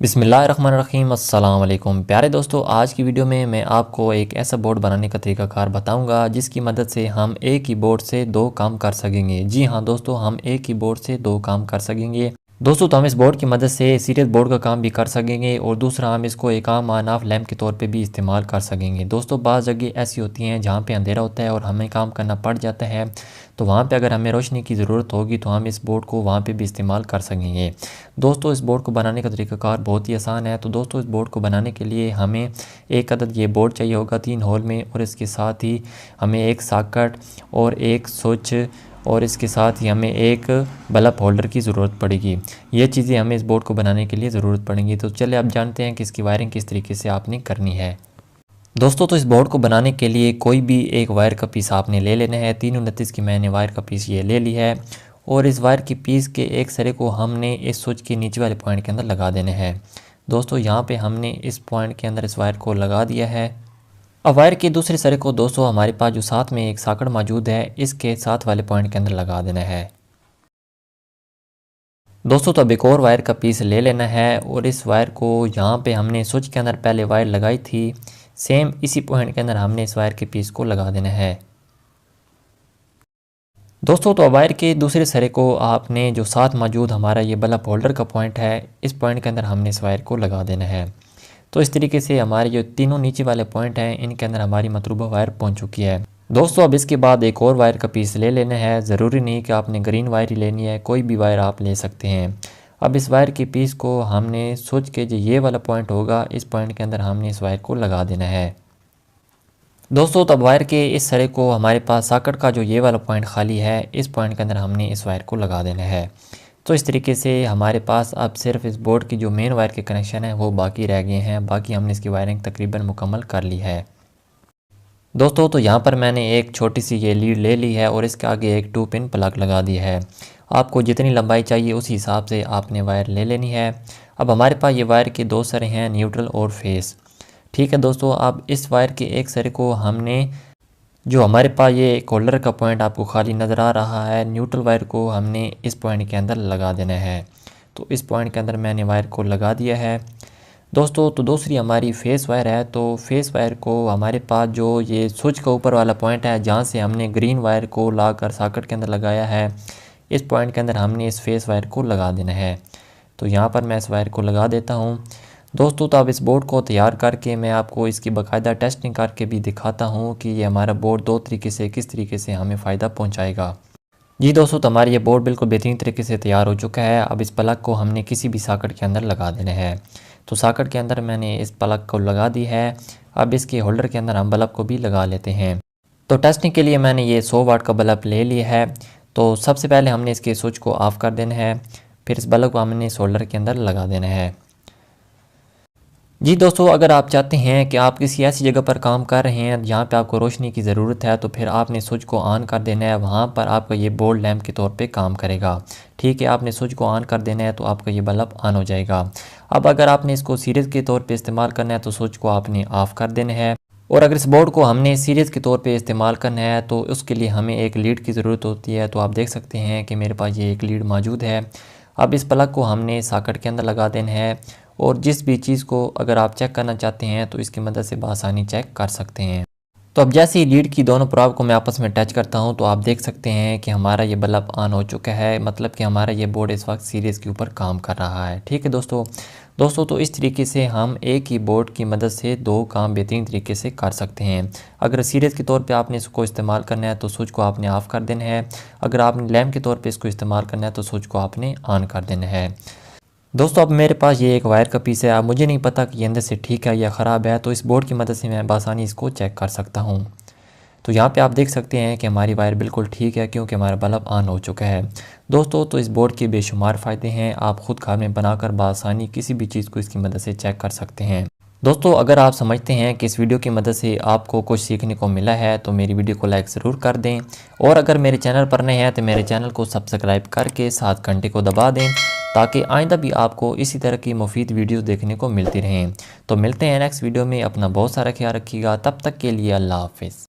बिस्मिल्लाहिर्रहमानिर्रहीम अस्सलाम वालेकुम प्यारे दोस्तों, आज की वीडियो में मैं आपको एक ऐसा बोर्ड बनाने का तरीकाकार बताऊंगा जिसकी मदद से हम एक ही बोर्ड से दो काम कर सकेंगे। जी हाँ दोस्तों, हम एक ही बोर्ड से दो काम कर सकेंगे। दोस्तों तो हम इस बोर्ड की मदद से सीरियस बोर्ड का काम भी कर सकेंगे और दूसरा हम इसको एक आम ऑन ऑफ लैम्प के तौर पे भी इस्तेमाल कर सकेंगे। दोस्तों बाज़ जगह ऐसी होती हैं जहाँ पे अंधेरा होता है और हमें काम करना पड़ जाता है, तो वहाँ पे अगर हमें रोशनी की ज़रूरत होगी तो हम इस बोर्ड को वहाँ पे भी इस्तेमाल कर सकेंगे। दोस्तों इस बोर्ड को बनाने का तरीकाकार बहुत ही आसान है। तो दोस्तों इस बोर्ड को बनाने के लिए हमें एक अदद ये बोर्ड चाहिए होगा 3 होल में, और इसके साथ ही हमें एक सॉकेट और एक स्विच और इसके साथ ही हमें एक बल्ब होल्डर की ज़रूरत पड़ेगी। ये चीज़ें हमें इस बोर्ड को बनाने के लिए ज़रूरत पड़ेंगी। तो चलिए आप जानते हैं कि इसकी वायरिंग किस तरीके से आपने करनी है। दोस्तों तो इस बोर्ड को बनाने के लिए कोई भी एक वायर का पीस आपने ले लेना है। 329 की मैंने वायर का पीस ये ले ली है और इस वायर की पीस के एक सिरे को हमने इस स्विच के नीचे वाले पॉइंट के अंदर लगा देना है। दोस्तों यहाँ पे हमने इस पॉइंट के अंदर इस वायर को लगा दिया है। अब वायर के दूसरे सिरे को दोस्तों हमारे पास जो साथ में एक सॉकेट मौजूद है इसके साथ वाले पॉइंट के अंदर लगा देना है। दोस्तों तो अब एक और वायर का पीस ले लेना है और इस वायर को यहाँ पे हमने स्विच के अंदर पहले वायर लगाई थी, सेम इसी पॉइंट के अंदर हमने इस वायर के पीस को लगा देना है। दोस्तों तो वायर के दूसरे सिरे को आपने जो साथ मौजूद हमारा ये बल्ब होल्डर का पॉइंट है इस पॉइंट के अंदर हमने इस वायर को लगा देना है। तो इस तरीके से हमारे जो तीनों नीचे वाले पॉइंट हैं इनके अंदर हमारी मतलूबा वायर पहुंच चुकी है। दोस्तों अब इसके बाद एक और वायर का पीस ले लेना है। ज़रूरी नहीं कि आपने ग्रीन वायर ही लेनी है, कोई भी वायर आप ले सकते हैं। अब इस वायर के पीस को हमने स्विच के जो ये वाला पॉइंट होगा इस पॉइंट के अंदर हमने इस वायर को लगा देना है। दोस्तों तब वायर के इस सिरे को हमारे पास सॉकेट का जो ये वाला पॉइंट खाली है इस पॉइंट के अंदर हमने इस वायर को लगा देना है। तो इस तरीके से हमारे पास अब सिर्फ इस बोर्ड की जो मेन वायर के कनेक्शन है वो बाकी रह गए हैं। बाकी हमने इसकी वायरिंग तकरीबन मुकम्मल कर ली है। दोस्तों तो यहाँ पर मैंने एक छोटी सी ये लीड ले ली है और इसके आगे एक 2 पिन प्लग लगा दिया है। आपको जितनी लंबाई चाहिए उस हिसाब से आपने वायर ले लेनी है। अब हमारे पास ये वायर के दो सिरे हैं, न्यूट्रल और फेस। ठीक है दोस्तों, अब इस वायर के एक सिरे को हमने जो हमारे पास ये होल्डर का पॉइंट आपको खाली नज़र आ रहा है, न्यूट्रल वायर को हमने इस पॉइंट के अंदर लगा देना है। तो इस पॉइंट के अंदर मैंने वायर को लगा दिया है। दोस्तों तो दूसरी हमारी फेस वायर है। तो फेस वायर को हमारे पास जो ये स्विच का ऊपर वाला पॉइंट है जहाँ से हमने ग्रीन वायर को लाकर सॉकेट के अंदर लगाया है इस पॉइंट के अंदर हमने इस फेस वायर को लगा देना है। तो यहाँ पर मैं इस वायर को लगा देता हूँ। दोस्तों तो अब इस बोर्ड को तैयार करके मैं आपको इसकी बाकायदा टेस्टिंग करके भी दिखाता हूँ कि ये हमारा बोर्ड दो तरीके से किस तरीके से हमें फ़ायदा पहुँचाएगा। जी दोस्तों तो हमारा ये बोर्ड बिल्कुल बेहतरीन तरीके से तैयार हो चुका है। अब इस प्लग को हमने किसी भी सॉकेट के अंदर लगा देना है। तो सॉकेट के अंदर मैंने इस प्लग को लगा दी है। अब इसके होल्डर के अंदर हम बल्ब को भी लगा लेते हैं। तो टेस्टिंग के लिए मैंने ये 100 वाट का बल्ब ले लिया है। तो सबसे पहले हमने इसके स्विच को ऑफ़ कर देना है, फिर इस बल्ब को हमने इस होल्डर के अंदर लगा देना है। जी दोस्तों, अगर आप चाहते हैं कि आप किसी ऐसी जगह पर काम कर रहे हैं जहाँ पे आपको रोशनी की ज़रूरत है तो फिर आपने स्विच को ऑन कर देना है। वहाँ पर आपका ये बोर्ड लैंप के तौर पे काम करेगा। ठीक है, आपने स्विच को ऑन कर देना है तो आपका ये बल्ब ऑन हो जाएगा। अब अगर आपने इसको सीरीज़ के तौर पे इस्तेमाल करना है तो स्विच को आपने ऑफ़ कर देना है। और अगर इस बोर्ड को हमने सीरीज़ के तौर पे इस्तेमाल करना है तो उसके लिए हमें एक लीड की ज़रूरत होती है। तो आप देख सकते हैं कि मेरे पास ये एक लीड मौजूद है। अब इस प्लग को हमने सॉकेट के अंदर लगा देना है और जिस भी चीज़ को अगर आप चेक करना चाहते हैं तो इसकी मदद से बआसानी चेक कर सकते हैं। तो अब जैसे ही लीड की दोनों प्रॉब को मैं आपस में टच करता हूं तो आप देख सकते हैं कि हमारा ये बल्ब ऑन हो चुका है, मतलब कि हमारा ये बोर्ड इस वक्त सीरीज़ के ऊपर काम कर रहा है। ठीक है दोस्तों तो इस तरीके से हम एक ही बोर्ड की मदद से दो काम बेहतरीन तरीके से कर सकते हैं। अगर सीरीज़ के तौर पे आपने इसको इस्तेमाल करना है तो स्विच को आपने ऑफ़ कर देना है। अगर आपने लैम्प के तौर पे इसको इस्तेमाल करना है तो स्विच को आपने ऑन कर देना है। दोस्तों अब मेरे पास ये एक वायर का पीस है। अब मुझे नहीं पता कि ये अंदर से ठीक है या ख़राब है, तो इस बोर्ड की मदद से मैं बआसानी इसको चेक कर सकता हूँ। तो यहाँ पे आप देख सकते हैं कि हमारी वायर बिल्कुल ठीक है क्योंकि हमारा बल्ब ऑन हो चुका है। दोस्तों तो इस बोर्ड के बेशुमार फ़ायदे हैं। आप ख़ुद घर में बनाकर बआसानी किसी भी चीज़ को इसकी मदद से चेक कर सकते हैं। दोस्तों अगर आप समझते हैं कि इस वीडियो की मदद से आपको कुछ सीखने को मिला है तो मेरी वीडियो को लाइक ज़रूर कर दें, और अगर मेरे चैनल पर नए हैं तो मेरे चैनल को सब्सक्राइब करके साथ घंटे को दबा दें ताकि आइंदा भी आपको इसी तरह की मुफीद वीडियोस देखने को मिलती रहें। तो मिलते हैं नेक्स्ट वीडियो में। अपना बहुत सारा ख्याल रखिएगा। तब तक के लिए अल्लाह हाफ़िज़।